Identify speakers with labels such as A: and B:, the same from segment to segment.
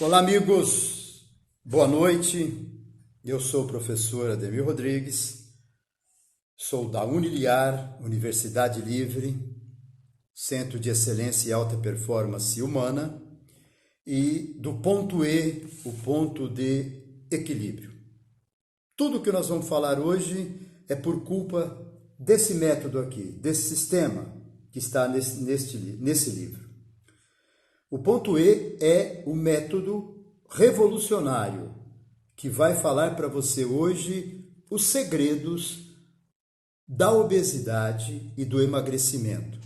A: Olá, amigos. Boa noite. Eu sou o professor Ademir Rodrigues, sou da Uniliar, Universidade Livre, Centro de Excelência e Alta Performance Humana, e do ponto E, o ponto de equilíbrio. Tudo que nós vamos falar hoje é por culpa desse método aqui, desse sistema que está nesse livro. O ponto E é o método revolucionário que vai falar para você hoje os segredos da obesidade e do emagrecimento.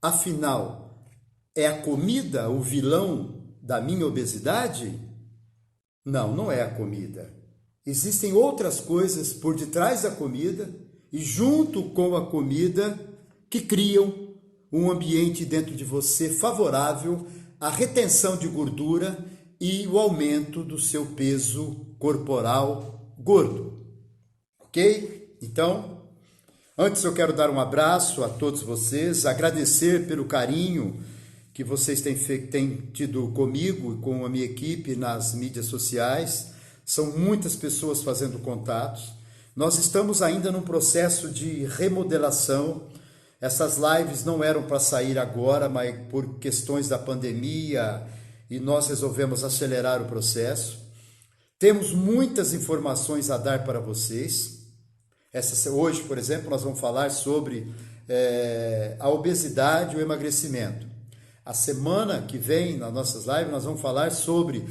A: Afinal, é a comida o vilão da minha obesidade? Não, não é a comida. Existem outras coisas por detrás da comida e junto com a comida que criam um ambiente dentro de você favorável à retenção de gordura e o aumento do seu peso corporal gordo. Ok? Então, antes eu quero dar um abraço a todos vocês, agradecer pelo carinho que vocês têm tido comigo e com a minha equipe nas mídias sociais. São muitas pessoas fazendo contatos. Nós estamos ainda num processo de remodelação. Essas lives não eram para sair agora, mas por questões da pandemia, e nós resolvemos acelerar o processo. Temos muitas informações a dar para vocês. Hoje, por exemplo, nós vamos falar sobre a obesidade e o emagrecimento. A semana que vem, nas nossas lives, nós vamos falar sobre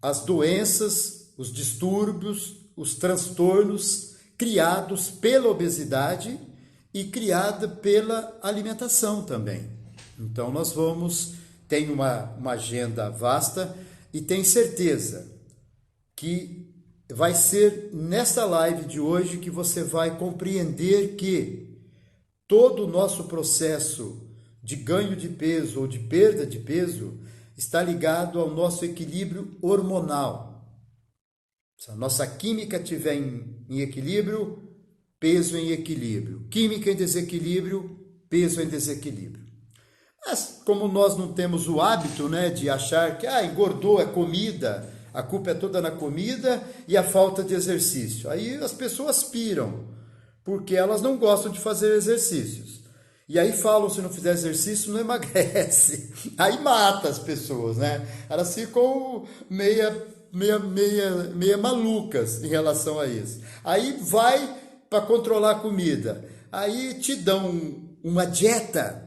A: as doenças, os distúrbios, os transtornos criados pela obesidade e criada pela alimentação também. Então nós tem uma agenda vasta e tenho certeza que vai ser nessa live de hoje que você vai compreender que todo o nosso processo de ganho de peso ou de perda de peso está ligado ao nosso equilíbrio hormonal. Se a nossa química estiver em equilíbrio, peso em equilíbrio. Química em desequilíbrio, peso em desequilíbrio. Mas como nós não temos o hábito, de achar que engordou é comida, a culpa é toda na comida e a falta de exercício. Aí as pessoas piram, porque elas não gostam de fazer exercícios. E aí falam, se não fizer exercício, não emagrece. Aí mata as pessoas, Elas ficam meia malucas em relação a isso. Aí vai para controlar a comida. Aí te dão uma dieta,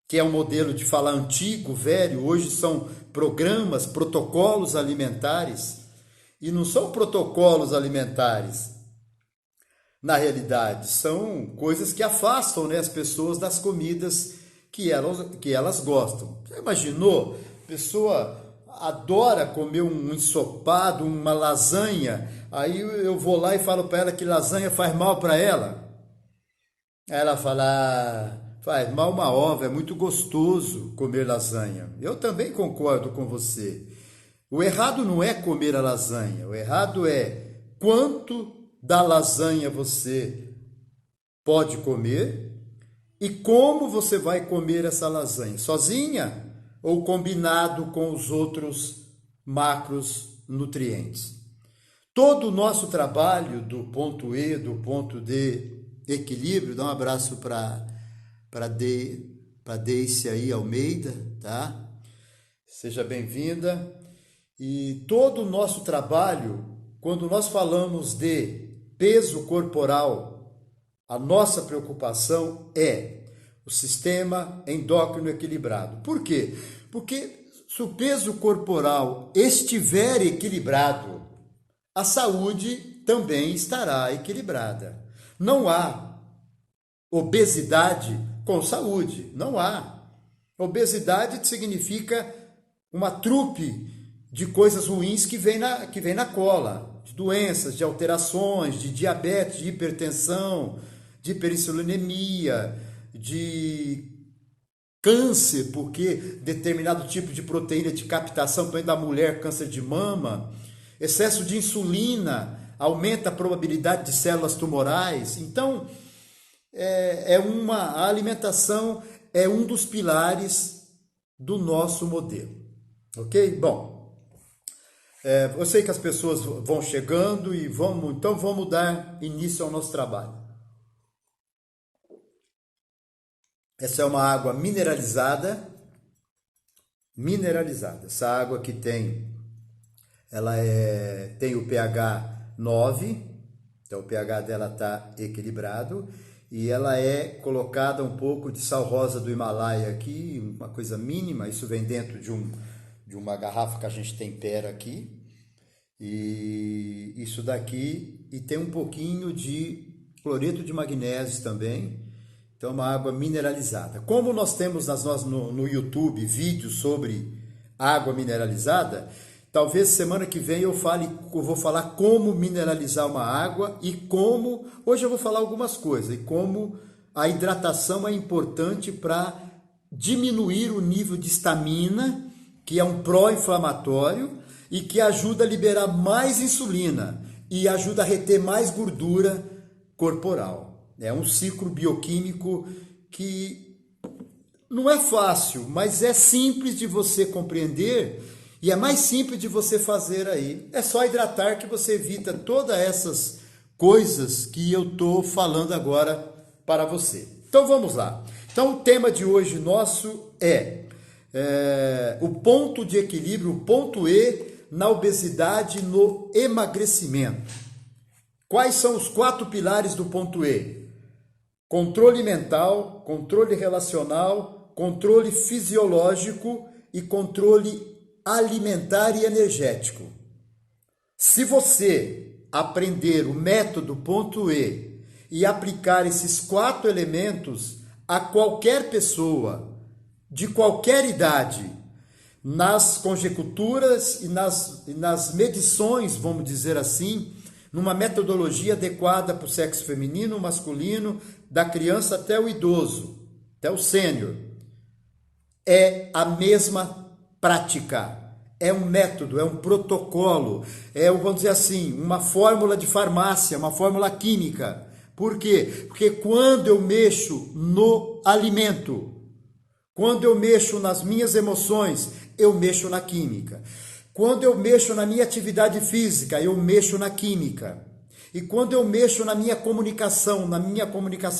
A: que é um modelo de falar antigo, velho. Hoje são programas, protocolos alimentares. E não são protocolos alimentares. Na realidade, são coisas que afastam as pessoas das comidas que elas gostam. Você imaginou? A pessoa adora comer um ensopado, uma lasanha, aí eu vou lá e falo para ela que lasanha faz mal para ela. Aí ela fala, faz mal uma ova, é muito gostoso comer lasanha. Eu também concordo com você. O errado não é comer a lasanha, o errado é quanto da lasanha você pode comer e como você vai comer essa lasanha, sozinha ou combinado com os outros macronutrientes. Todo o nosso trabalho do ponto E, do ponto D, equilíbrio, dá um abraço para Deice aí Almeida, tá? Seja bem-vinda. E todo o nosso trabalho, quando nós falamos de peso corporal, a nossa preocupação é o sistema endócrino equilibrado. Por quê? Porque se o peso corporal estiver equilibrado, a saúde também estará equilibrada. Não há obesidade com saúde, não há. Obesidade significa uma trupe de coisas ruins que vem na cola, de doenças, de alterações, de diabetes, de hipertensão, de hiperinsulinemia, de câncer, porque determinado tipo de proteína de captação, por exemplo, da mulher, câncer de mama, excesso de insulina aumenta a probabilidade de células tumorais. Então, a alimentação é um dos pilares do nosso modelo. Ok? Bom, Eu sei que as pessoas vão chegando e então vamos dar início ao nosso trabalho. Essa é uma água mineralizada. Essa água que tem o pH 9, então o pH dela está equilibrado, e ela é colocada um pouco de sal rosa do Himalaia aqui, uma coisa mínima. Isso vem dentro de uma garrafa que a gente tempera aqui, e isso daqui, e tem um pouquinho de cloreto de magnésio também. Então, uma água mineralizada. Como nós temos no YouTube vídeos sobre água mineralizada, talvez semana que vem eu vou falar como mineralizar uma água e como, hoje eu vou falar algumas coisas, e como a hidratação é importante para diminuir o nível de histamina, que é um pró-inflamatório e que ajuda a liberar mais insulina e ajuda a reter mais gordura corporal. É um ciclo bioquímico que não é fácil, mas é simples de você compreender e é mais simples de você fazer aí. É só hidratar que você evita todas essas coisas que eu estou falando agora para você. Então vamos lá. Então o tema de hoje nosso é o ponto de equilíbrio, o ponto E na obesidade e no emagrecimento. Quais são os 4 pilares do ponto E? Controle mental, controle relacional, controle fisiológico e controle alimentar e energético. Se você aprender o método ponto e aplicar esses 4 elementos a qualquer pessoa, de qualquer idade, nas conjecturas e nas medições, vamos dizer assim, numa metodologia adequada para o sexo feminino, masculino, da criança até o idoso, até o sênior. É a mesma prática, é um método, é um protocolo, vamos dizer assim, uma fórmula de farmácia, uma fórmula química. Por quê? Porque quando eu mexo no alimento, quando eu mexo nas minhas emoções, eu mexo na química. Quando eu mexo na minha atividade física, eu mexo na química. E quando eu mexo na minha comunicação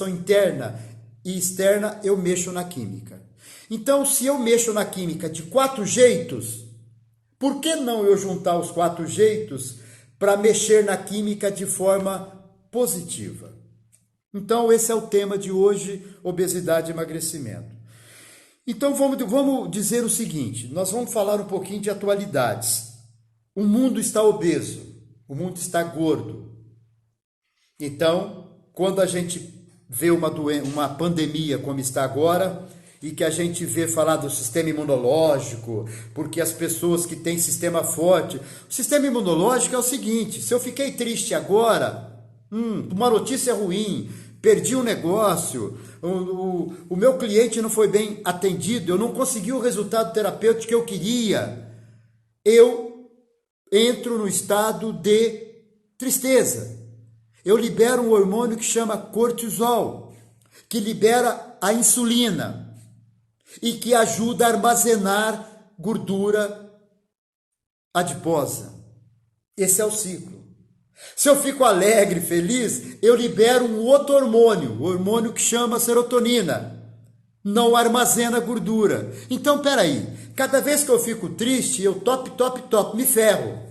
A: interna e externa, eu mexo na química. Então, se eu mexo na química de 4 jeitos, por que não eu juntar os 4 jeitos para mexer na química de forma positiva? Então, esse é o tema de hoje, obesidade e emagrecimento. Então vamos dizer o seguinte, nós vamos falar um pouquinho de atualidades. O mundo está obeso, o mundo está gordo. Então, quando a gente vê uma pandemia como está agora, e que a gente vê falar do sistema imunológico, porque as pessoas que têm sistema forte... O sistema imunológico é o seguinte, se eu fiquei triste agora, uma notícia ruim, perdi um negócio, o meu cliente não foi bem atendido, eu não consegui o resultado terapêutico que eu queria, eu entro no estado de tristeza. Eu libero um hormônio que chama cortisol, que libera a insulina e que ajuda a armazenar gordura adiposa. Esse é o ciclo. Se eu fico alegre, feliz, eu libero um outro hormônio, o hormônio que chama serotonina. Não armazena gordura. Então, peraí, cada vez que eu fico triste, eu me ferro.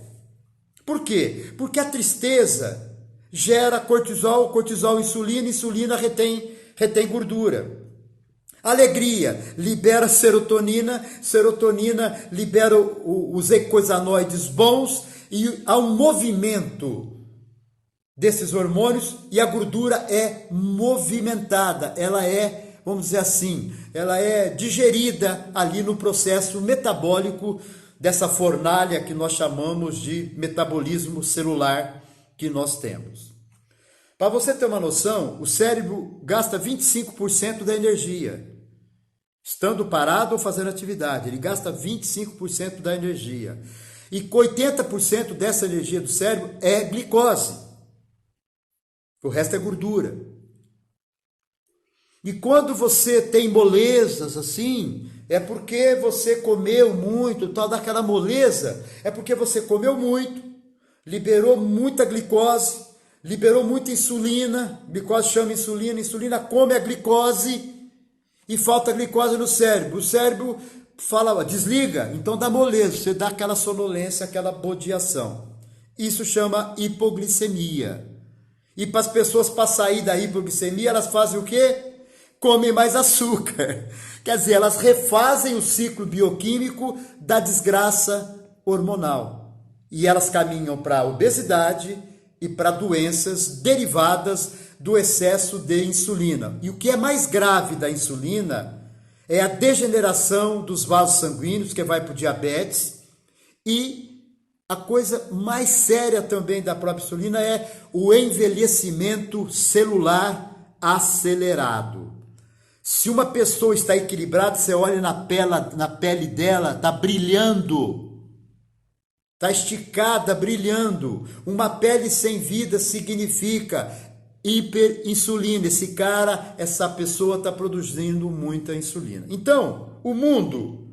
A: Por quê? Porque a tristeza gera cortisol, insulina retém gordura. Alegria libera serotonina libera os eicosanoides bons e há um movimento desses hormônios e a gordura é movimentada, ela é, vamos dizer assim, ela é digerida ali no processo metabólico dessa fornalha que nós chamamos de metabolismo celular que nós temos. Para você ter uma noção, o cérebro gasta 25% da energia. Estando parado ou fazendo atividade, ele gasta 25% da energia. E 80% dessa energia do cérebro é glicose. O resto é gordura. E quando você tem molezas assim, é porque você comeu muito, tal, daquela moleza, é porque você comeu muito, liberou muita glicose, liberou muita insulina, glicose chama insulina, insulina come a glicose e falta glicose no cérebro. O cérebro fala, desliga, então dá moleza, você dá aquela sonolência, aquela bodeação. Isso chama hipoglicemia. E para as pessoas para sair da hipoglicemia, elas fazem o quê? Comem mais açúcar. Quer dizer, elas refazem o ciclo bioquímico da desgraça hormonal. E elas caminham para a obesidade e para doenças derivadas do excesso de insulina. E o que é mais grave da insulina é a degeneração dos vasos sanguíneos, que vai para o diabetes, e a coisa mais séria também da própria insulina é o envelhecimento celular acelerado. Se uma pessoa está equilibrada, você olha na pele dela, está brilhando, está esticada, brilhando. Uma pele sem vida significa hiperinsulina. Essa pessoa está produzindo muita insulina. Então, o mundo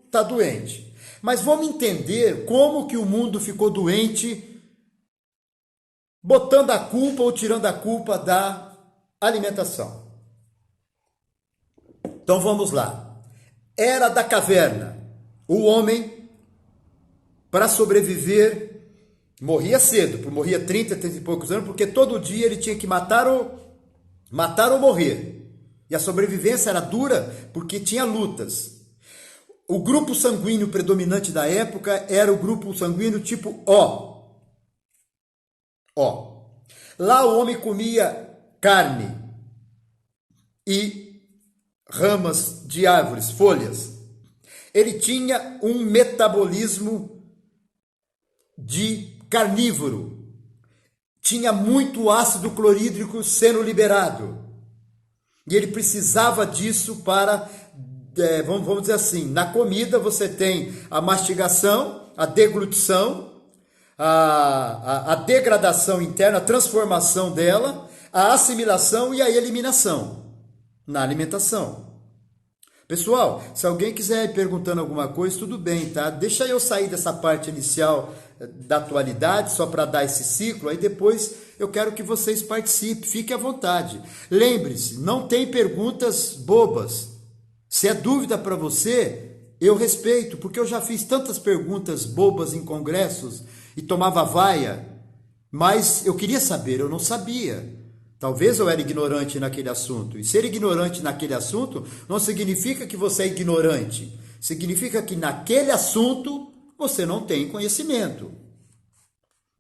A: está doente. Mas vamos entender como que o mundo ficou doente, botando a culpa ou tirando a culpa da alimentação. Então vamos lá. Era da caverna. O homem, para sobreviver, morria cedo, morria 30 e poucos anos, porque todo dia ele tinha que matar ou morrer. E a sobrevivência era dura porque tinha lutas. O grupo sanguíneo predominante da época era o grupo sanguíneo tipo O. Lá o homem comia carne e ramas de árvores, folhas. Ele tinha um metabolismo de carnívoro. Tinha muito ácido clorídrico sendo liberado. E ele precisava disso para... vamos dizer assim, na comida você tem a mastigação, a deglutição, a degradação interna, a transformação dela, a assimilação e a eliminação na alimentação. Pessoal, se alguém quiser ir perguntando alguma coisa, tudo bem, tá? Deixa eu sair dessa parte inicial da atualidade, só para dar esse ciclo, aí depois eu quero que vocês participem, fiquem à vontade. Lembre-se, não tem perguntas bobas. Se é dúvida para você, eu respeito, porque eu já fiz tantas perguntas bobas em congressos e tomava vaia, mas eu queria saber, eu não sabia. Talvez eu era ignorante naquele assunto. E ser ignorante naquele assunto não significa que você é ignorante. Significa que naquele assunto você não tem conhecimento.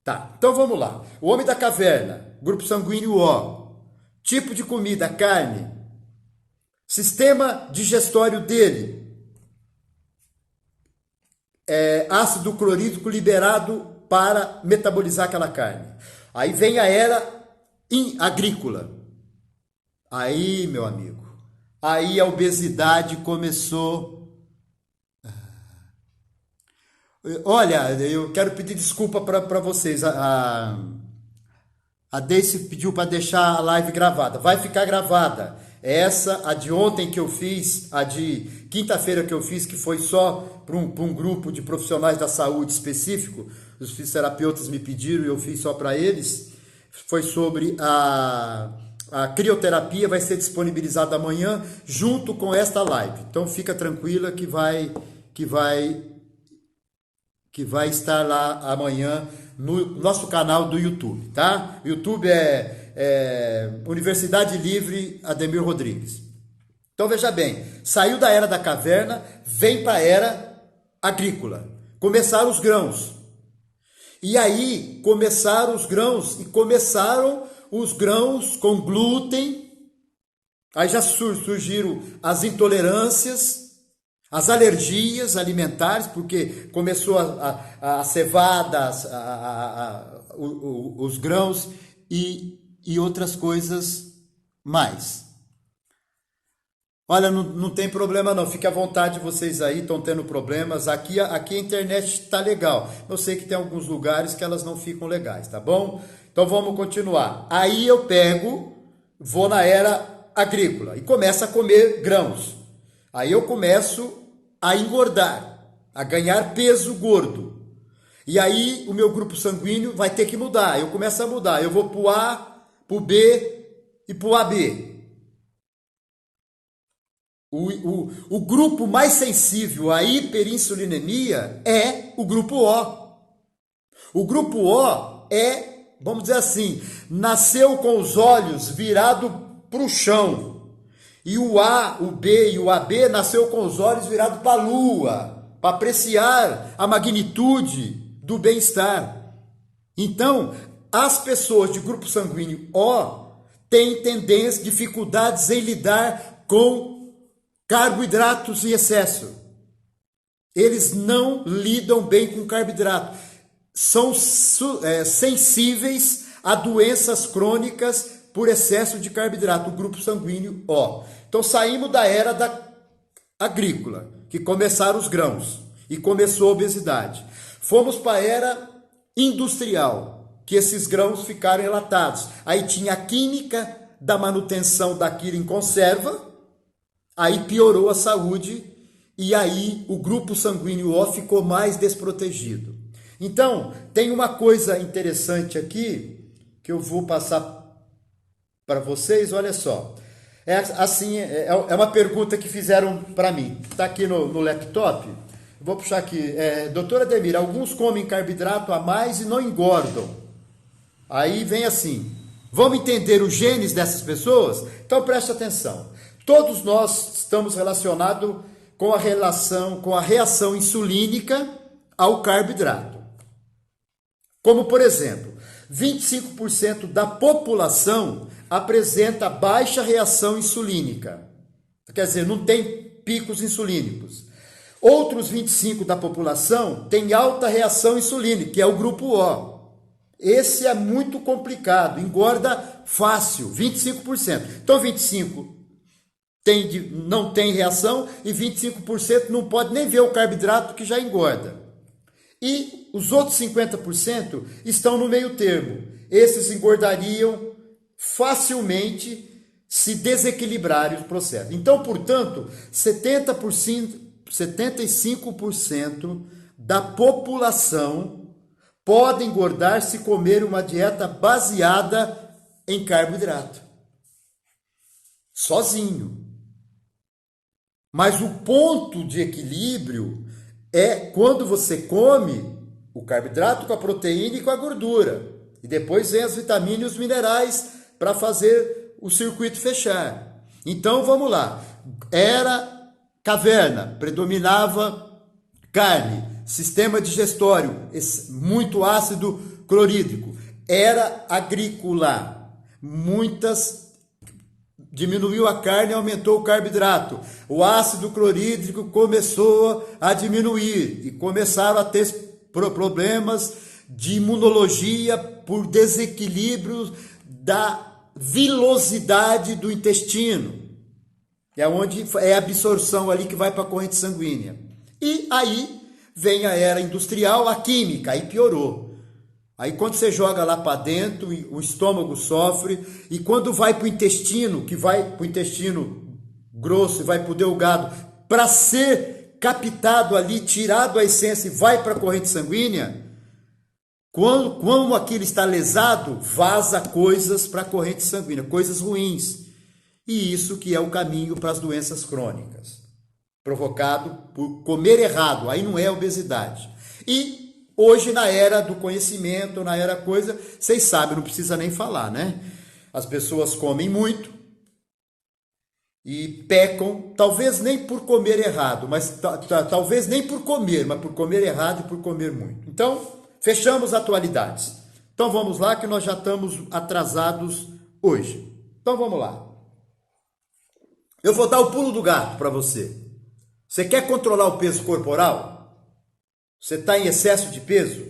A: Tá, então vamos lá. O homem da caverna, grupo sanguíneo O, tipo de comida, carne. Sistema digestório dele, ácido clorídrico liberado para metabolizar aquela carne. Aí vem a era agrícola. Aí, meu amigo, aí a obesidade começou. Olha, eu quero pedir desculpa para vocês. A Daisy pediu para deixar a live gravada. Vai ficar gravada. Essa, a de ontem que eu fiz, a de quinta-feira que eu fiz, que foi só para um grupo de profissionais da saúde específico, os fisioterapeutas me pediram e eu fiz só para eles, foi sobre a crioterapia, vai ser disponibilizada amanhã junto com esta live. Então fica tranquila que vai estar lá amanhã no nosso canal do YouTube, tá? O YouTube é Universidade Livre Ademir Rodrigues. Então veja bem, saiu da era da caverna, vem para a era agrícola. Começaram os grãos. E aí começaram os grãos com glúten. Aí já surgiram as intolerâncias, as alergias alimentares, porque começou a cevada, os grãos e outras coisas mais. Olha, não tem problema não, fique à vontade vocês aí, estão tendo problemas. Aqui a internet está legal. Eu sei que tem alguns lugares que elas não ficam legais, tá bom? Então vamos continuar. Aí eu pego vou na era agrícola e começo a comer grãos. Aí eu começo a engordar, a ganhar peso gordo. E aí o meu grupo sanguíneo vai ter que mudar. Eu começo a mudar. Eu vou para o A, para o B e para o AB. O grupo mais sensível à hiperinsulinemia é o grupo O. O grupo O é, vamos dizer assim, nasceu com os olhos virados para o chão. E o A, o B e o AB nasceu com os olhos virados para a lua, para apreciar a magnitude do bem-estar. Então, as pessoas de grupo sanguíneo O têm tendência, dificuldades em lidar com carboidratos em excesso. Eles não lidam bem com carboidrato. São sensíveis a doenças crônicas por excesso de carboidrato, o grupo sanguíneo O. Então saímos da era agrícola, que começaram os grãos e começou a obesidade. Fomos para a era industrial, que esses grãos ficaram enlatados. Aí tinha a química da manutenção daquilo em conserva. Aí piorou a saúde e aí o grupo sanguíneo O ficou mais desprotegido. Então, tem uma coisa interessante aqui que eu vou passar para vocês, olha só. É uma pergunta que fizeram para mim. Está aqui no laptop. Vou puxar aqui. Doutora Ademir, alguns comem carboidrato a mais e não engordam. Aí vem assim. Vamos entender os genes dessas pessoas? Então preste atenção. Todos nós estamos relacionados com a reação insulínica ao carboidrato. Como, por exemplo, 25% da população apresenta baixa reação insulínica. Quer dizer, não tem picos insulínicos. Outros 25% da população tem alta reação insulínica, que é o grupo O. Esse é muito complicado, engorda fácil, 25%. Então, 25% não tem reação e 25% não pode nem ver o carboidrato que já engorda. E os outros 50% estão no meio termo. Esses engordariam facilmente se desequilibrarem os processos. Então, portanto, 75% da população pode engordar se comer uma dieta baseada em carboidrato. Sozinho. Mas o ponto de equilíbrio é quando você come o carboidrato com a proteína e com a gordura. E depois vem as vitaminas e os minerais para fazer o circuito fechar. Então vamos lá. Era caverna, predominava carne, sistema digestório, muito ácido clorídrico. Era agrícola, diminuiu a carne e aumentou o carboidrato. O ácido clorídrico começou a diminuir e começaram a ter problemas de imunologia por desequilíbrio da vilosidade do intestino. É onde é a absorção ali que vai para a corrente sanguínea. E aí vem a era industrial, a química, aí piorou. Aí quando você joga lá para dentro, o estômago sofre, e quando vai para o intestino, que vai para o intestino grosso e vai para o delgado, para ser captado ali, tirado a essência e vai para a corrente sanguínea, quando aquilo está lesado, vaza coisas para a corrente sanguínea, coisas ruins. E isso que é o caminho para as doenças crônicas, provocado por comer errado, aí não é obesidade. E hoje, na era do conhecimento, na era coisa, vocês sabem, não precisa nem falar, né? As pessoas comem muito e pecam, talvez nem por comer errado, mas talvez nem por comer, mas por comer errado e por comer muito. Então, fechamos atualidades. Então, vamos lá que nós já estamos atrasados hoje. Então, vamos lá. Eu vou dar o pulo do gato para você. Você quer controlar o peso corporal? Você está em excesso de peso?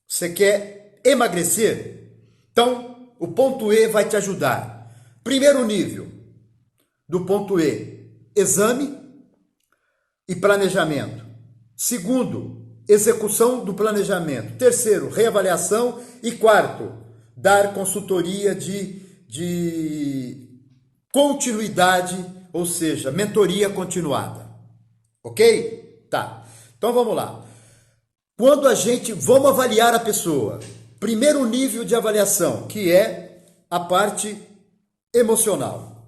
A: Você quer emagrecer? Então, o ponto E vai te ajudar. Primeiro nível do ponto E, exame e planejamento. Segundo, execução do planejamento. Terceiro, reavaliação. E quarto, dar consultoria de de continuidade, ou seja, mentoria continuada. Ok? Tá. Então vamos lá. Vamos avaliar a pessoa. Primeiro nível de avaliação, que é a parte emocional.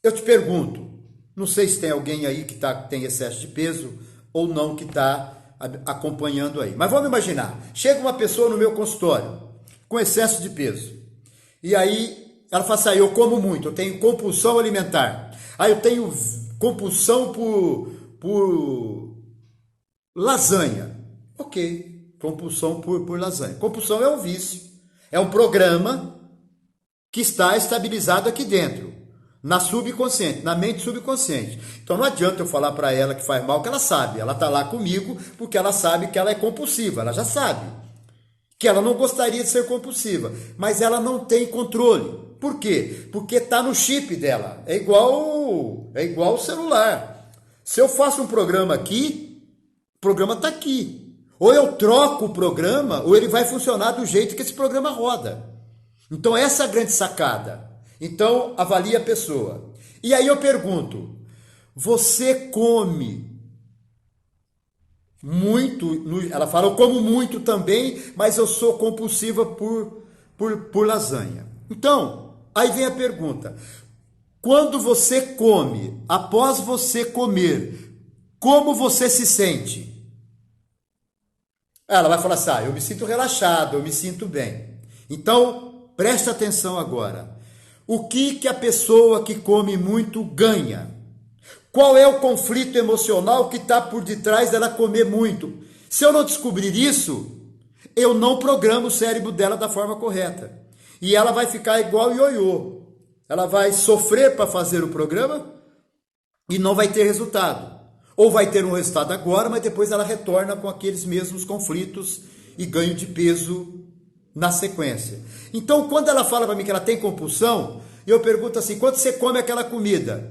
A: Eu te pergunto, não sei se tem alguém aí que tem excesso de peso ou não que está acompanhando aí. Mas vamos imaginar, chega uma pessoa no meu consultório com excesso de peso. E aí ela fala assim, eu como muito, eu tenho compulsão alimentar. Eu tenho compulsão por lasanha. Ok, compulsão por lasanha. Compulsão é um vício, é um programa que está estabilizado aqui dentro, na subconsciente, na mente subconsciente. Então não adianta eu falar para ela que faz mal, que ela sabe. Ela está lá comigo porque ela sabe que ela é compulsiva, ela já sabe que ela não gostaria de ser compulsiva, mas ela não tem controle. Por quê? Porque está no chip dela. É igual o celular. Se eu faço um programa aqui, o programa está aqui. Ou eu troco o programa, ou ele vai funcionar do jeito que esse programa roda. Então essa é a grande sacada. Então avalie a pessoa. E aí eu pergunto, você come muito? Ela fala, eu como muito também, mas eu sou compulsiva por lasanha. Então, aí vem a pergunta, quando você come, após você comer, como você se sente? Ela vai falar assim, eu me sinto relaxado, eu me sinto bem. Então, preste atenção agora. O que a pessoa que come muito ganha? Qual é o conflito emocional que está por detrás dela comer muito? Se eu não descobrir isso, eu não programo o cérebro dela da forma correta. E ela vai ficar igual ioiô. Ela vai sofrer para fazer o programa e não vai ter resultado. Ou vai ter um resultado agora, mas depois ela retorna com aqueles mesmos conflitos e ganho de peso na sequência. Então, quando ela fala para mim que ela tem compulsão, eu pergunto assim, quando você come aquela comida,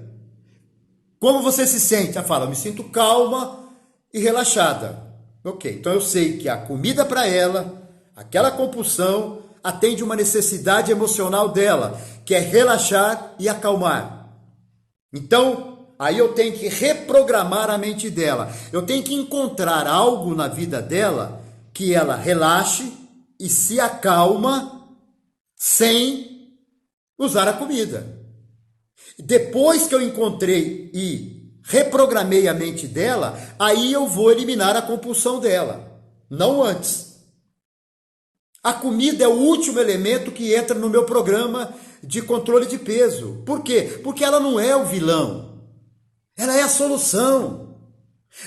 A: como você se sente? Ela fala, eu me sinto calma e relaxada. Ok, então eu sei que a comida para ela, aquela compulsão, atende uma necessidade emocional dela, que é relaxar e acalmar. Então, aí eu tenho que reprogramar a mente dela. Eu tenho que encontrar algo na vida dela que ela relaxe e se acalma sem usar a comida. Depois que eu encontrei e reprogramei a mente dela, aí eu vou eliminar a compulsão dela, não antes. A comida é o último elemento que entra no meu programa de controle de peso. Por quê? Porque ela não é o vilão. Ela é a solução.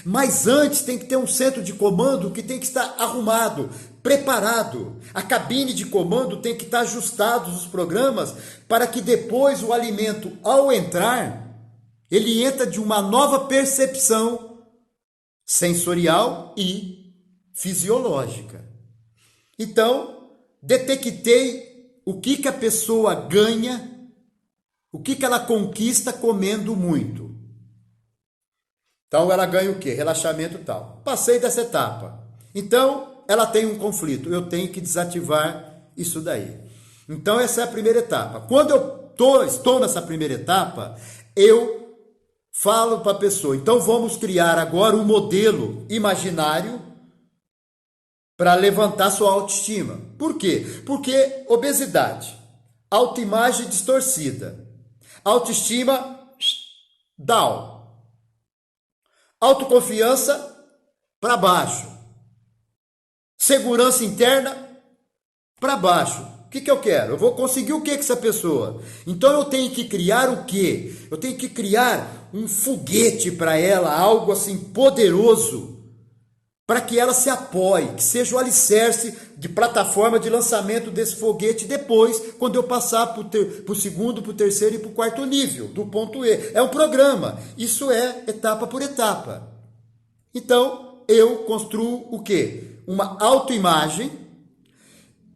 A: Mas antes tem que ter um centro de comando que tem que estar arrumado, preparado. A cabine de comando tem que estar ajustados os programas para que depois o alimento, ao entrar, ele entra de uma nova percepção sensorial e fisiológica. Então, detectei o que a pessoa ganha, o que ela conquista comendo muito. Então, ela ganha o quê? Relaxamento e tal. Passei dessa etapa. Então, ela tem um conflito. Eu tenho que desativar isso daí. Então, essa é a primeira etapa. Quando eu estou nessa primeira etapa, eu falo para a pessoa, então vamos criar agora um modelo imaginário para levantar sua autoestima. Por quê? Porque obesidade, autoimagem distorcida, autoestima down. Autoconfiança para baixo. Segurança interna para baixo. O que eu quero? Eu vou conseguir o que com essa pessoa? Então eu tenho que criar o quê? Eu tenho que criar um foguete para ela, algo assim poderoso, para que ela se apoie, que seja o alicerce de plataforma de lançamento desse foguete depois, quando eu passar para o segundo, para o terceiro e para o quarto nível, do ponto E. É um programa, isso é etapa por etapa. Então, eu construo o quê? Uma autoimagem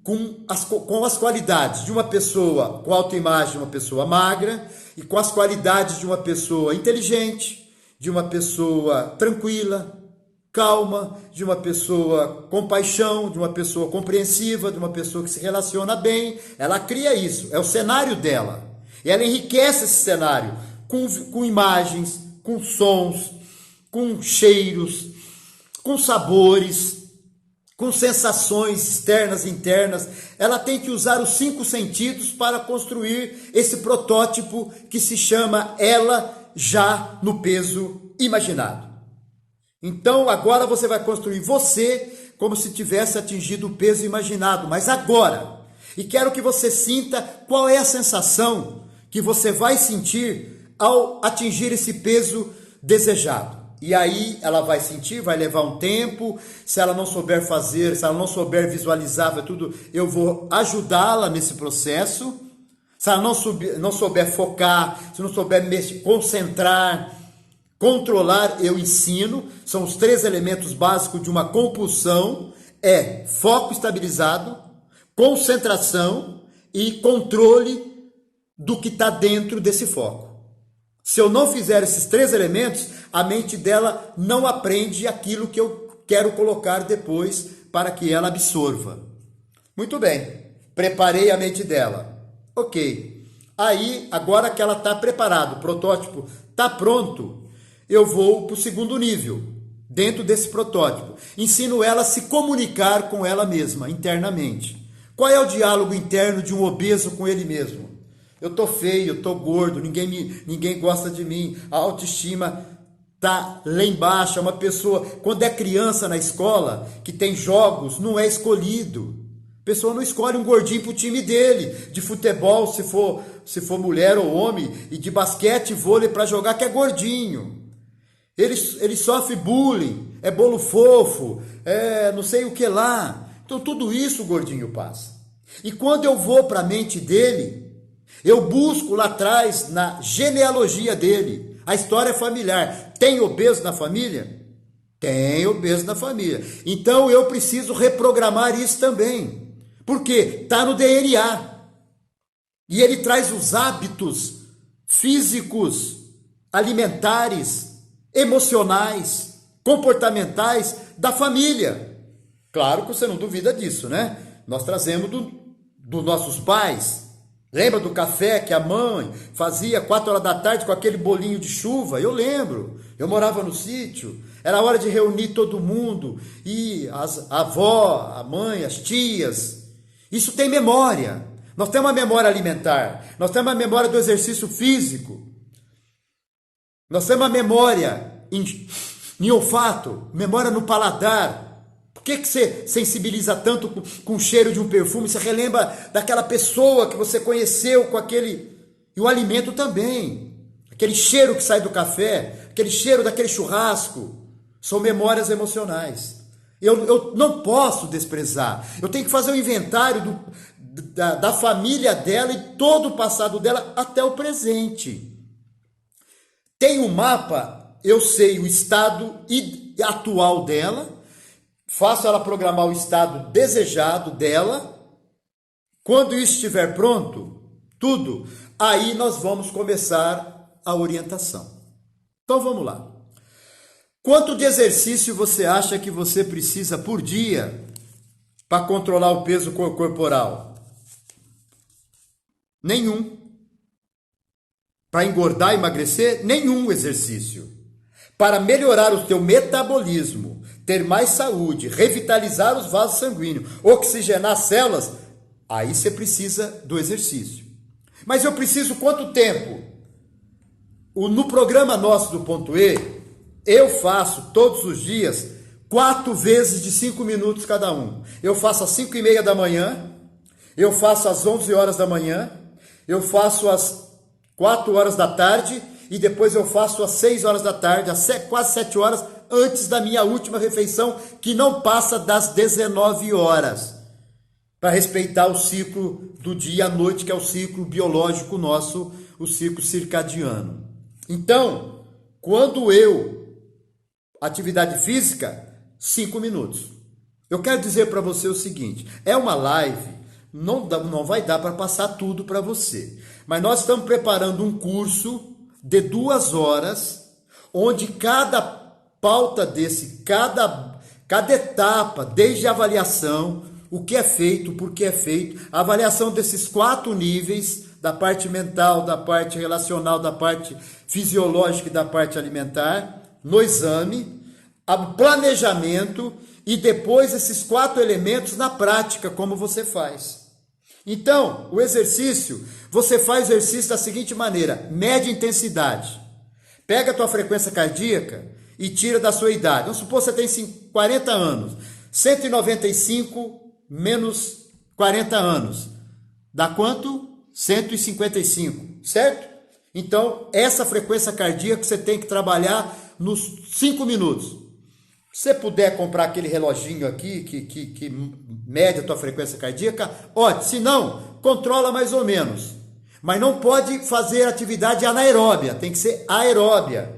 A: com as qualidades de uma pessoa com autoimagem, uma pessoa magra, e com as qualidades de uma pessoa inteligente, de uma pessoa tranquila, calma, de uma pessoa com paixão, de uma pessoa compreensiva, de uma pessoa que se relaciona bem. Ela cria isso, é o cenário dela. E ela enriquece esse cenário com imagens, com sons, com cheiros, com sabores, com sensações externas e internas. Ela tem que usar os 5 sentidos para construir esse protótipo que se chama ela já no peso imaginado. Então agora você vai construir você como se tivesse atingido o peso imaginado, mas agora. E quero que você sinta qual é a sensação que você vai sentir ao atingir esse peso desejado. E aí ela vai sentir, vai levar um tempo. Se ela não souber fazer, se ela não souber visualizar, tudo, eu vou ajudá-la nesse processo. Se ela não souber focar, se não souber concentrar, controlar, eu ensino. São os 3 elementos básicos de uma compulsão: é foco estabilizado, concentração e controle do que está dentro desse foco. Se eu não fizer esses 3 elementos, a mente dela não aprende aquilo que eu quero colocar depois para que ela absorva. Muito bem, preparei a mente dela. Ok. Aí, agora que ela está preparada, o protótipo está pronto, eu vou para o 2º nível, dentro desse protótipo. Ensino ela a se comunicar com ela mesma, internamente. Qual é o diálogo interno de um obeso com ele mesmo? Eu tô feio, eu tô gordo, ninguém gosta de mim, a autoestima tá lá embaixo. É uma pessoa, quando é criança na escola, que tem jogos, não é escolhido. A pessoa não escolhe um gordinho pro time dele, de futebol, se for mulher ou homem, e de basquete e vôlei para jogar, que é gordinho. Ele sofre bullying, é bolo fofo, é não sei o que lá. Então tudo isso o gordinho passa. E quando eu vou para a mente dele, eu busco lá atrás, na genealogia dele, a história familiar. Tem obeso na família? Tem obeso na família. Então eu preciso reprogramar isso também. Por quê? Está no DNA. E ele traz os hábitos físicos, alimentares, emocionais, comportamentais da família. Claro que você não duvida disso, né? Nós trazemos dos nossos pais. Lembra do café que a mãe fazia 4 horas da tarde com aquele bolinho de chuva? Eu lembro, eu morava no sítio, era hora de reunir todo mundo, e a avó, a mãe, as tias. Isso tem memória. Nós temos uma memória alimentar, nós temos uma memória do exercício físico, nós temos uma memória em olfato, memória no paladar. Por que você sensibiliza tanto com o cheiro de um perfume? Você relembra daquela pessoa que você conheceu com aquele... E o alimento também. Aquele cheiro que sai do café, aquele cheiro daquele churrasco. São memórias emocionais. Eu não posso desprezar. Eu tenho que fazer um inventário da família dela e todo o passado dela até o presente. Tem um mapa, eu sei o estado atual dela, faço ela programar o estado desejado dela. Quando isso estiver pronto, tudo, aí nós vamos começar a orientação. Então vamos lá. Quanto de exercício você acha que você precisa por dia para controlar o peso corporal? Nenhum. Para engordar e emagrecer? Nenhum exercício. Para melhorar o teu metabolismo, ter mais saúde, revitalizar os vasos sanguíneos, oxigenar as células, aí você precisa do exercício. Mas eu preciso quanto tempo? No programa nosso do Ponto E, eu faço todos os dias 4 vezes de 5 minutos cada um. Eu faço às 5:30 da manhã, eu faço às 11 horas da manhã, eu faço às 4 horas da tarde e depois eu faço às 6 horas da tarde, quase 7 horas antes da minha última refeição, que não passa das 19 horas, para respeitar o ciclo do dia à noite, que é o ciclo biológico nosso, o ciclo circadiano. Então, quando atividade física, 5 minutos. Eu quero dizer para você o seguinte, é uma live, não vai dar para passar tudo para você, mas nós estamos preparando um curso de 2 horas, onde cada pauta cada etapa, desde a avaliação, o que é feito, por que é feito, a avaliação desses 4 níveis, da parte mental, da parte relacional, da parte fisiológica e da parte alimentar, no exame, o planejamento e depois esses 4 elementos na prática, como você faz. Então, o exercício, você faz o exercício da seguinte maneira, média intensidade. Pega a tua frequência cardíaca e tira da sua idade. Vamos supor que você tem 40 anos. 195 menos 40 anos. Dá quanto? 155, certo? Então, essa frequência cardíaca você tem que trabalhar nos 5 minutos. Se você puder comprar aquele reloginho aqui que mede a tua frequência cardíaca, ótimo. Se não, controla mais ou menos. Mas não pode fazer atividade anaeróbia, tem que ser aeróbia.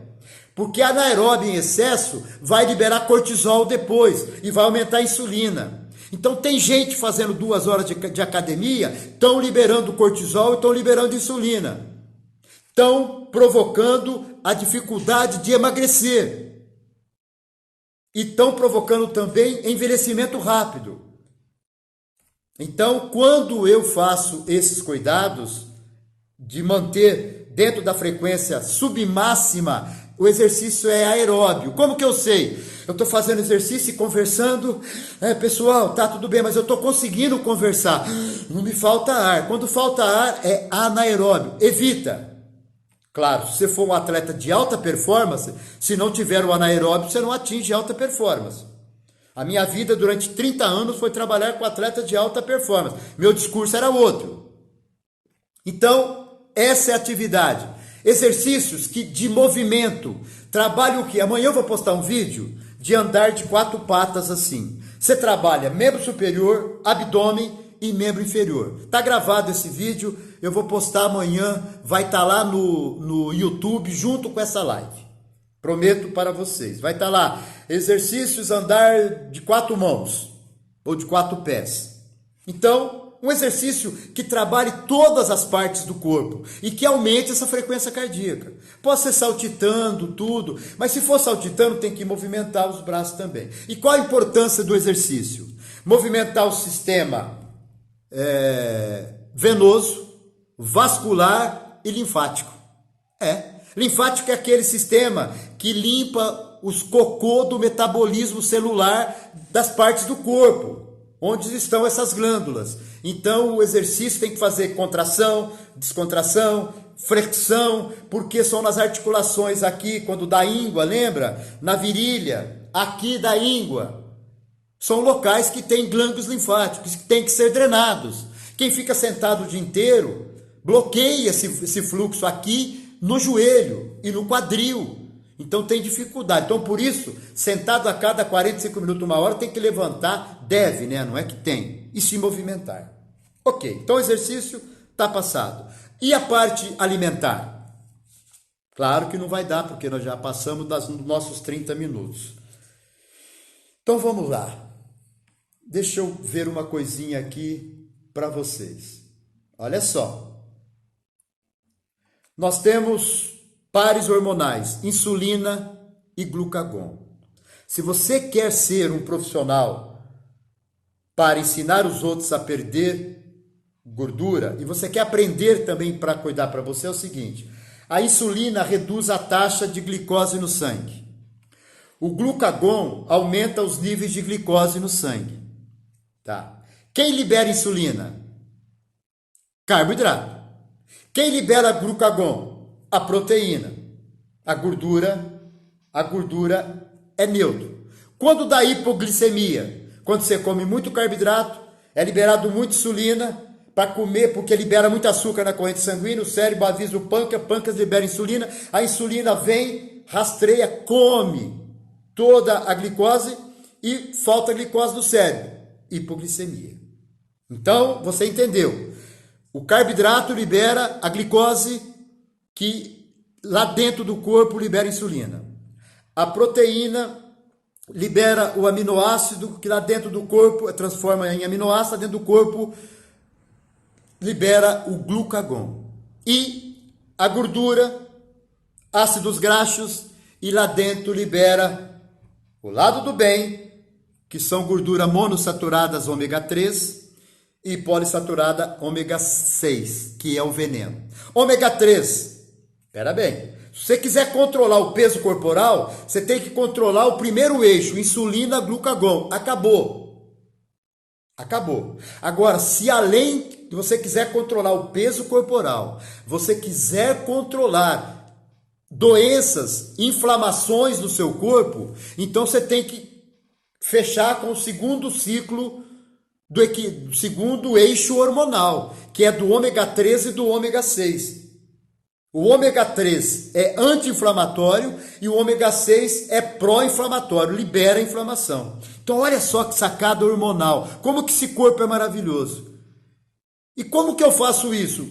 A: Porque a anaeróbia em excesso vai liberar cortisol depois e vai aumentar a insulina. Então tem gente fazendo 2 horas de academia, estão liberando cortisol e estão liberando insulina. Estão provocando a dificuldade de emagrecer. E estão provocando também envelhecimento rápido. Então, quando eu faço esses cuidados de manter dentro da frequência submáxima, o exercício é aeróbio. Como que eu sei? Eu estou fazendo exercício e conversando. Pessoal, tá tudo bem, mas eu estou conseguindo conversar. Não me falta ar. Quando falta ar, é anaeróbio. Evita. Claro, se você for um atleta de alta performance, se não tiver o anaeróbio, você não atinge alta performance. A minha vida durante 30 anos foi trabalhar com atletas de alta performance. Meu discurso era outro. Então, essa é a atividade. Exercícios de movimento. Trabalho o quê? Amanhã eu vou postar um vídeo de andar de 4 patas assim. Você trabalha membro superior, abdômen e membro inferior. Está gravado esse vídeo, eu vou postar amanhã, vai estar lá no YouTube junto com essa live. Prometo para vocês. Vai estar lá, exercícios andar de 4 mãos ou de 4 pés. Então, um exercício que trabalhe todas as partes do corpo e que aumente essa frequência cardíaca. Pode ser saltitando, tudo, mas se for saltitando, tem que movimentar os braços também. E qual a importância do exercício? Movimentar o sistema venoso, vascular e linfático. Linfático é aquele sistema que limpa os cocô do metabolismo celular das partes do corpo, onde estão essas glândulas. Então o exercício tem que fazer contração, descontração, flexão, porque são nas articulações aqui, quando dá íngua, lembra? Na virilha, aqui da íngua. São locais que têm glândulos linfáticos, que têm que ser drenados. Quem fica sentado o dia inteiro, bloqueia esse fluxo aqui no joelho e no quadril. Então tem dificuldade. Então por isso, sentado a cada 45 minutos, 1 hora, tem que levantar, deve, né? Não é que tem. E se movimentar. Ok, então o exercício está passado. E a parte alimentar? Claro que não vai dar, porque nós já passamos dos nossos 30 minutos. Então vamos lá. Deixa eu ver uma coisinha aqui para vocês. Olha só. Nós temos pares hormonais, insulina e glucagon. Se você quer ser um profissional para ensinar os outros a perder gordura, e você quer aprender também para cuidar para você, é o seguinte: a insulina reduz a taxa de glicose no sangue. O glucagon aumenta os níveis de glicose no sangue. Tá? Quem libera insulina? Carboidrato. Quem libera glucagon? A proteína. A gordura é neutro. Quando dá hipoglicemia? Quando você come muito carboidrato, é liberado muita insulina para comer, porque libera muito açúcar na corrente sanguínea, o cérebro avisa o pâncreas libera insulina, a insulina vem, rastreia, come toda a glicose e falta glicose no cérebro. Hipoglicemia. Então, você entendeu. O carboidrato libera a glicose que lá dentro do corpo libera insulina. A proteína libera o aminoácido que lá dentro do corpo transforma em aminoácido, lá dentro do corpo libera o glucagon. E a gordura, ácidos graxos, e lá dentro libera O lado do bem, que são gorduras monossaturadas ômega 3 e polissaturada ômega 6, que é o veneno. Ômega 3, espera bem, se você quiser controlar o peso corporal, você tem que controlar o primeiro eixo, insulina, glucagon. Acabou. Acabou. Agora, se além de você quiser controlar o peso corporal, você quiser controlar doenças, inflamações do seu corpo, então você tem que fechar com o segundo ciclo do segundo eixo hormonal, que é do ômega 3 e do ômega 6. O ômega 3 é anti-inflamatório e o ômega 6 é pró-inflamatório, libera a inflamação. Então olha só que sacada hormonal, como que esse corpo é maravilhoso. E como que eu faço isso?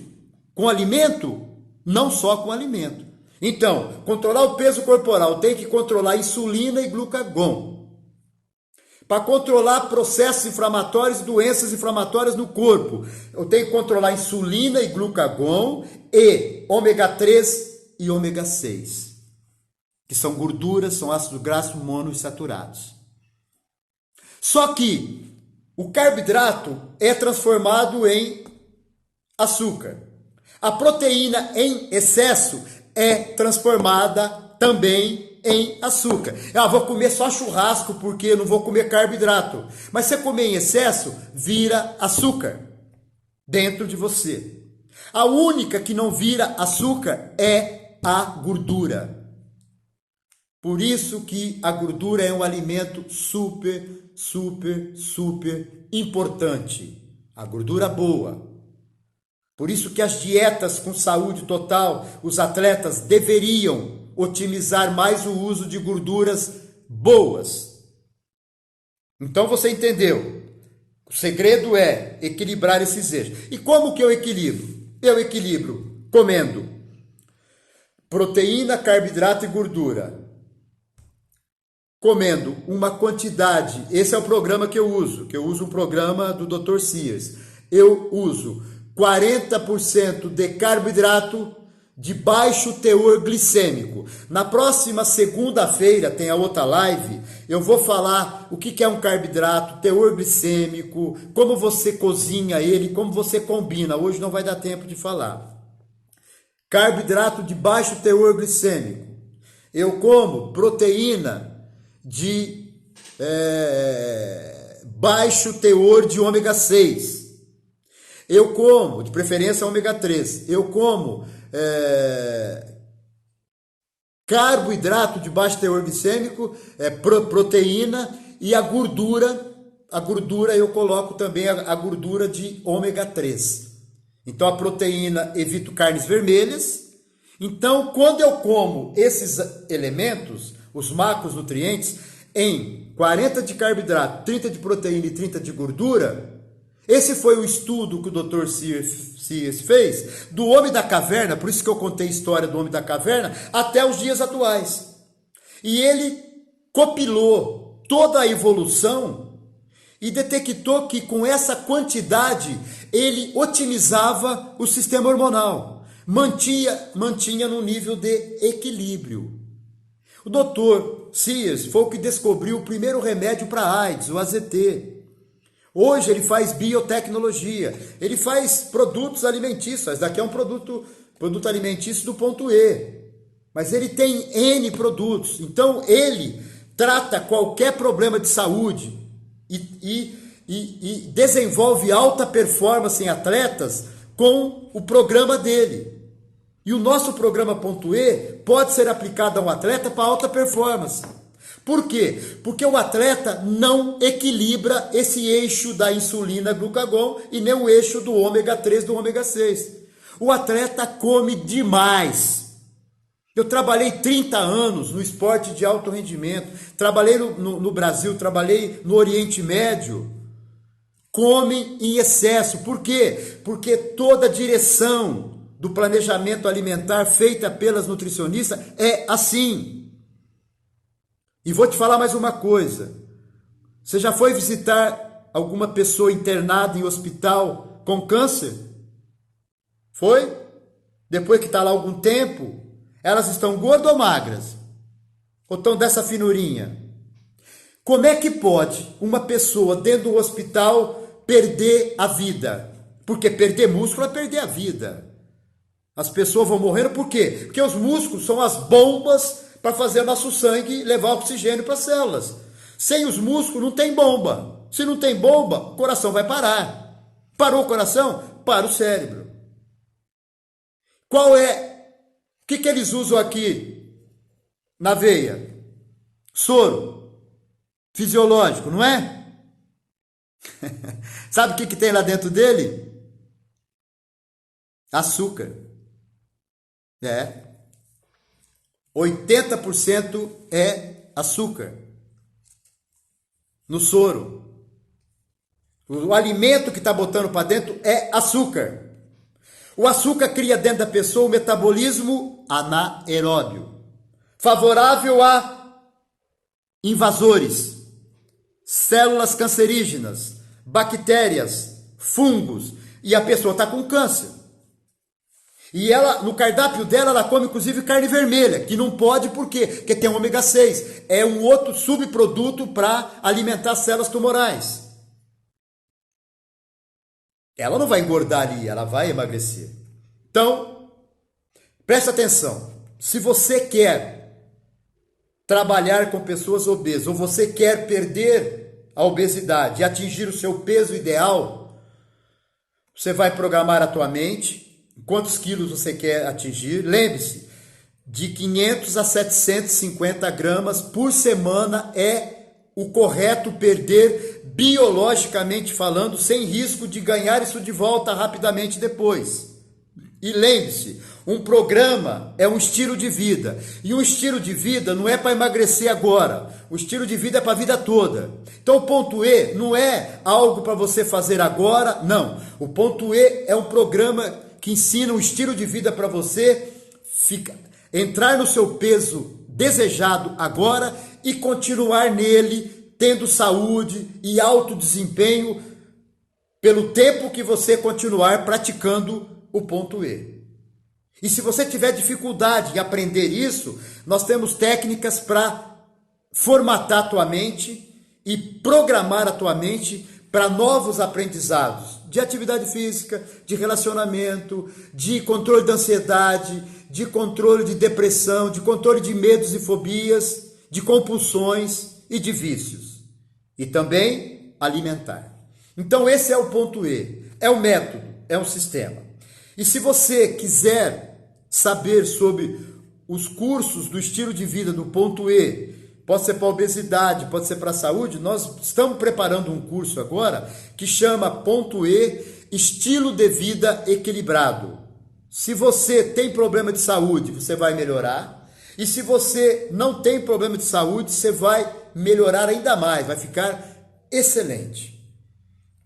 A: Com alimento? Não só com alimento. Então, controlar o peso corporal tem que controlar insulina e glucagon. Para controlar processos inflamatórios e doenças inflamatórias no corpo, eu tenho que controlar insulina e glucagon e ômega 3 e ômega 6, que são gorduras, são ácidos graxos monoinsaturados. Só que o carboidrato é transformado em açúcar. A proteína em excesso é transformada também em açúcar. Vou comer só churrasco porque eu não vou comer carboidrato. Mas se você comer em excesso, vira açúcar dentro de você. A única que não vira açúcar é a gordura. Por isso que a gordura é um alimento super, super, super importante. A gordura boa. Por isso que as dietas com saúde total, os atletas deveriam otimizar mais o uso de gorduras boas. Então você entendeu? O segredo é equilibrar esses eixos. E como que eu equilibro? Eu equilibro comendo proteína, carboidrato e gordura. Comendo uma quantidade, esse é o programa que eu uso um programa do Dr. Sears. Eu uso 40% de carboidrato de baixo teor glicêmico. Na próxima segunda-feira tem a outra live, eu vou falar o que é um carboidrato, teor glicêmico, como você cozinha ele, como você combina. Hoje não vai dar tempo de falar. Carboidrato de baixo teor glicêmico. Eu como proteína de baixo teor de ômega 6. Eu como, de preferência ômega 3, eu como carboidrato de baixo teor glicêmico, proteína e a gordura eu coloco também a gordura de ômega 3. Então a proteína evito carnes vermelhas. Então quando eu como esses elementos, os macronutrientes, em 40 de carboidrato, 30 de proteína e 30 de gordura, esse foi o estudo que o Dr. Sears fez do homem da caverna, por isso que eu contei a história do homem da caverna, até os dias atuais. E ele compilou toda a evolução e detectou que com essa quantidade ele otimizava o sistema hormonal, mantinha no nível de equilíbrio. O Dr. Sears foi o que descobriu o primeiro remédio para AIDS, o AZT. Hoje ele faz biotecnologia, ele faz produtos alimentícios, daqui é um produto alimentício do ponto E, mas ele tem N produtos, então ele trata qualquer problema de saúde e desenvolve alta performance em atletas com o programa dele. E o nosso programa ponto E pode ser aplicado a um atleta para alta performance. Por quê? Porque o atleta não equilibra esse eixo da insulina glucagon e nem o eixo do ômega 3 do ômega 6. O atleta come demais. Eu trabalhei 30 anos no esporte de alto rendimento, trabalhei no Brasil, trabalhei no Oriente Médio. Come em excesso. Por quê? Porque toda a direção do planejamento alimentar feita pelas nutricionistas é assim. E vou te falar mais uma coisa. Você já foi visitar alguma pessoa internada em hospital com câncer? Foi? Depois que está lá algum tempo, elas estão gordas ou magras? Ou estão dessa finurinha? Como é que pode uma pessoa dentro do hospital perder a vida? Porque perder músculo é perder a vida. As pessoas vão morrendo por quê? Porque os músculos são as bombas para fazer o nosso sangue levar oxigênio para as células. Sem os músculos não tem bomba. Se não tem bomba, o coração vai parar. Parou o coração? Para o cérebro. Qual é? O que eles usam aqui na veia? Soro fisiológico, não é? Sabe o que tem lá dentro dele? Açúcar. 80% é açúcar no soro. O alimento que está botando para dentro é açúcar. O açúcar cria dentro da pessoa o metabolismo anaeróbio, favorável a invasores, células cancerígenas, bactérias, fungos, e a pessoa está com câncer. E ela, no cardápio dela, ela come inclusive carne vermelha, que não pode por quê? Porque tem ômega 6. É um outro subproduto para alimentar células tumorais. Ela não vai engordar ali, ela vai emagrecer. Então, presta atenção. Se você quer trabalhar com pessoas obesas, ou você quer perder a obesidade e atingir o seu peso ideal, você vai programar a tua mente. Quantos quilos você quer atingir? Lembre-se, de 500 a 750 gramas por semana é o correto perder, biologicamente falando, sem risco de ganhar isso de volta rapidamente depois. E lembre-se, um programa é um estilo de vida. E um estilo de vida não é para emagrecer agora. O estilo de vida é para a vida toda. Então o ponto E não é algo para você fazer agora, não. O ponto E é um programa que ensina um estilo de vida para você entrar no seu peso desejado agora e continuar nele, tendo saúde e alto desempenho pelo tempo que você continuar praticando o ponto E. E se você tiver dificuldade em aprender isso, nós temos técnicas para formatar a tua mente e programar a tua mente para novos aprendizados de atividade física, de relacionamento, de controle da ansiedade, de controle de depressão, de controle de medos e fobias, de compulsões e de vícios. E também alimentar. Então esse é o ponto E, é o método, é um sistema. E se você quiser saber sobre os cursos do estilo de vida do ponto E, pode ser para obesidade, pode ser para a saúde, nós estamos preparando um curso agora que chama ponto E, estilo de vida equilibrado. Se você tem problema de saúde, você vai melhorar. E se você não tem problema de saúde, você vai melhorar ainda mais, vai ficar excelente.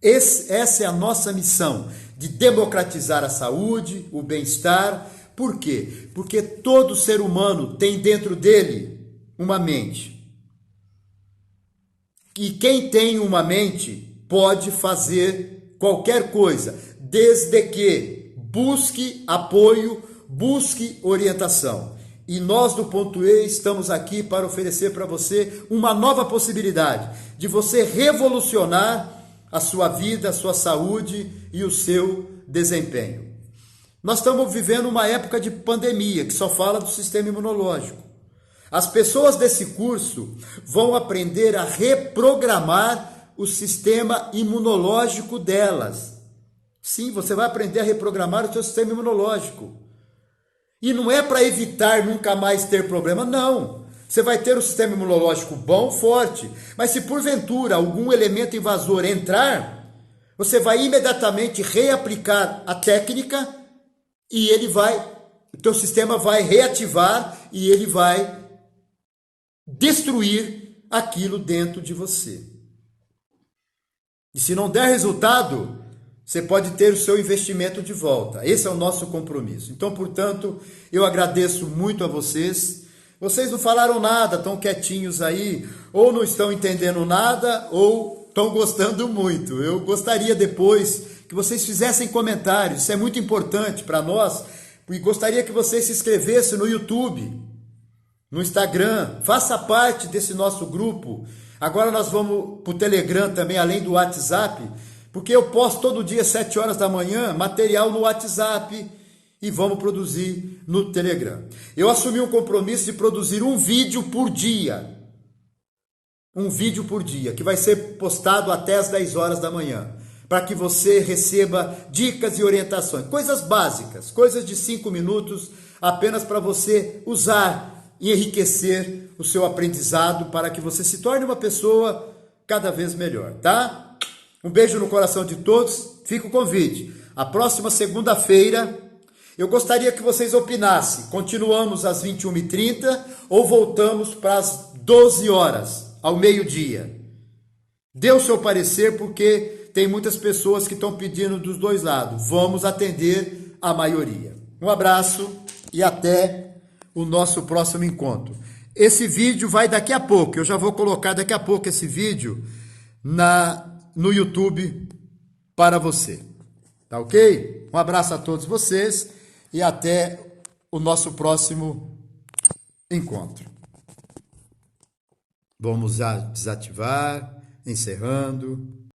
A: Essa é a nossa missão, de democratizar a saúde, o bem-estar. Por quê? Porque todo ser humano tem dentro dele uma mente. E quem tem uma mente pode fazer qualquer coisa, desde que busque apoio, busque orientação. E nós do Ponto E estamos aqui para oferecer para você uma nova possibilidade de você revolucionar a sua vida, a sua saúde e o seu desempenho. Nós estamos vivendo uma época de pandemia que só fala do sistema imunológico. As pessoas desse curso vão aprender a reprogramar o sistema imunológico delas. Sim, você vai aprender a reprogramar o seu sistema imunológico. E não é para evitar nunca mais ter problema, não. Você vai ter um sistema imunológico bom, forte. Mas se porventura algum elemento invasor entrar, você vai imediatamente reaplicar a técnica e o teu sistema vai reativar e ele vai destruir aquilo dentro de você. E se não der resultado, você pode ter o seu investimento de volta. Esse é o nosso compromisso. Então, portanto, eu agradeço muito a vocês. Vocês não falaram nada, estão quietinhos aí, ou não estão entendendo nada, ou estão gostando muito. Eu gostaria depois que vocês fizessem comentários, isso é muito importante para nós, e gostaria que vocês se inscrevessem no YouTube. no Instagram, faça parte desse nosso grupo. Agora nós vamos para o Telegram também, além do WhatsApp, porque eu posto todo dia, 7 horas da manhã, material no WhatsApp e vamos produzir no Telegram. Eu assumi um compromisso de produzir um vídeo por dia. Um vídeo por dia, que vai ser postado até as 10 horas da manhã, para que você receba dicas e orientações, coisas básicas, coisas de 5 minutos, apenas para você usar e enriquecer o seu aprendizado, para que você se torne uma pessoa cada vez melhor, tá? Um beijo no coração de todos, fica o convite. A próxima segunda-feira, eu gostaria que vocês opinassem, continuamos às 21h30 ou voltamos para as 12 horas, ao meio-dia. Dê o seu parecer, porque tem muitas pessoas que estão pedindo dos dois lados. Vamos atender a maioria. Um abraço e até o nosso próximo encontro. Esse vídeo vai daqui a pouco, eu já vou colocar daqui a pouco esse vídeo no YouTube para você. Tá ok? Um abraço a todos vocês e até o nosso próximo encontro. Vamos desativar, encerrando.